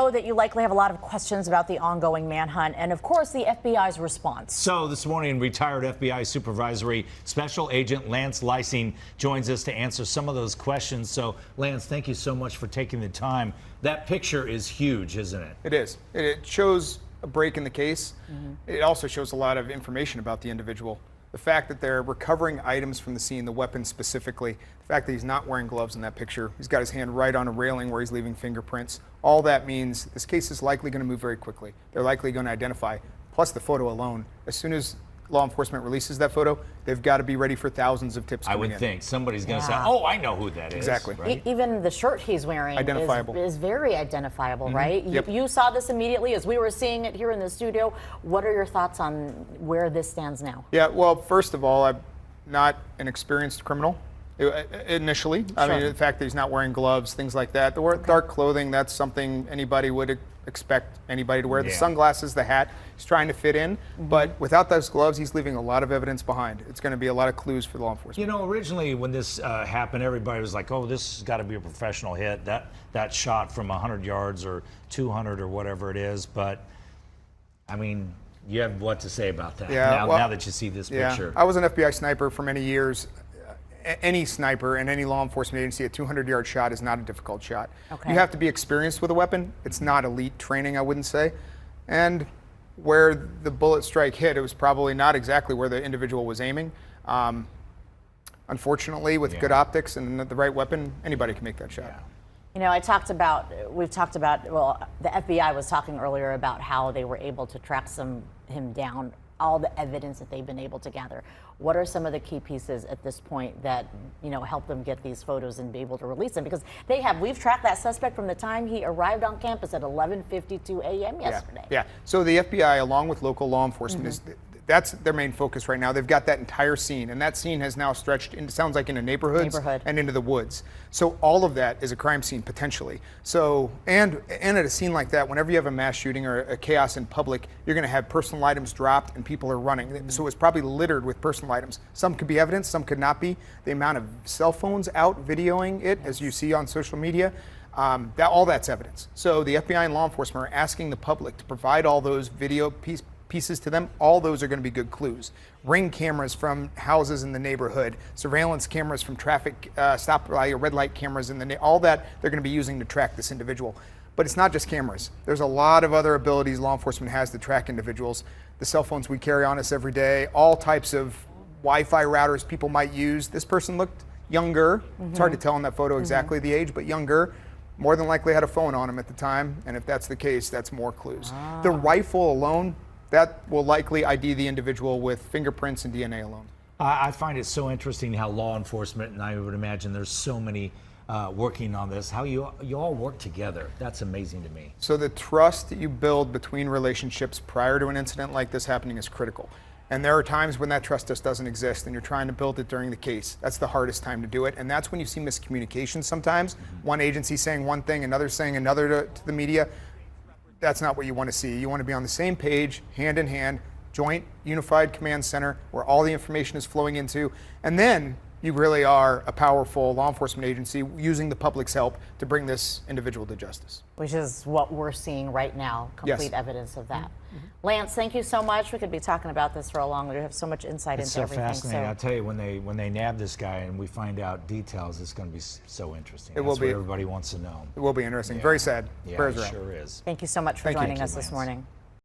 know that you likely have a lot of questions about the ongoing manhunt and, of course, the FBI's response. So this morning, retired FBI supervisory special agent Lance Lysing joins us to answer some of those questions. So, Lance, thank you so much for taking the time. That picture is huge, isn't it? It is. It shows a break in the case. It also shows a lot of information about the individual. The fact that they're recovering items from the scene, the weapon specifically, the fact that he's not wearing gloves in that picture, he's got his hand right on a railing where he's leaving fingerprints. All that means this case is likely going to move very quickly. They're likely going to identify, plus the photo alone. As soon as law enforcement releases that photo, they've got to be ready for thousands of tips coming in. I would think somebody's going to say, oh, I know who that is. Exactly. Right? Even the shirt he's wearing is very identifiable, right? Yep. You saw this immediately as we were seeing it here in the studio. What are your thoughts on where this stands now? Yeah, well, first of all, I'm not an experienced criminal. Initially, I mean, the fact that he's not wearing gloves, things like that. The dark clothing, that's something anybody would expect anybody to wear. The sunglasses, the hat, he's trying to fit in. But without those gloves, he's leaving a lot of evidence behind. It's going to be a lot of clues for law enforcement. You know, originally when this happened, everybody was like, oh, this has got to be a professional hit. That shot from 100 yards or 200 or whatever it is. But, I mean, you have what to say about that now that you see this picture. I was an FBI sniper for many years. Any sniper in any law enforcement agency, a 200-yard shot is not a difficult shot. You have to be experienced with a weapon. It's not elite training, I wouldn't say. And where the bullet strike hit, it was probably not exactly where the individual was aiming. Unfortunately, with good optics and the right weapon, anybody can make that shot. You know, we've talked about, well, the FBI was talking earlier about how they were able to track him down, all the evidence that they've been able to gather. What are some of the key pieces at this point that, you know, help them get these photos and be able to release them? Because we've tracked that suspect from the time he arrived on campus at 11:52 a.m. yesterday. Yeah. So the FBI, along with local law enforcement, that's their main focus right now. They've got that entire scene, and that scene has now stretched into, sounds like, into neighborhoods and into the woods. So all of that is a crime scene potentially. So and at a scene like that, whenever you have a mass shooting or a chaos in public, you're going to have personal items dropped and people are running. So it's probably littered with personal items. Some could be evidence, some could not be. The amount of cell phones out videoing it, as you see on social media, all that's evidence. So the FBI and law enforcement are asking the public to provide all those video pieces to them. All those are going to be good clues. Ring cameras from houses in the neighborhood, surveillance cameras from traffic stop light or red light cameras all that they're going to be using to track this individual. But it's not just cameras. There's a lot of other abilities law enforcement has to track individuals. The cell phones we carry on us every day, all types of Wi-Fi routers people might use. This person looked younger. It's hard to tell in that photo exactly the age, but younger. More than likely had a phone on him at the time, and if that's the case, that's more clues. The rifle alone, that will likely ID the individual with fingerprints and DNA alone. I find it so interesting how law enforcement, and I would imagine there's so many working on this, how you all work together. That's amazing to me. So the trust that you build between relationships prior to an incident like this happening is critical. And there are times when that trust just doesn't exist and you're trying to build it during the case. That's the hardest time to do it. And that's when you see miscommunication sometimes. One agency saying one thing, another saying another to the media. That's not what you want to see. You want to be on the same page, hand in hand, joint, unified command center, where all the information is flowing into. And then you really are a powerful law enforcement agency using the public's help to bring this individual to justice. Which is what we're seeing right now, complete evidence of that. Lance, thank you so much. We could be talking about this for a long time. We have so much insight into everything. It's so fascinating. I'll tell you, when they nab this guy and we find out details, it's going to be so interesting. That's what everybody wants to know. It will be interesting. Very sad. Yeah, Prayers it are out. sure is. Thank you so much for joining us this morning.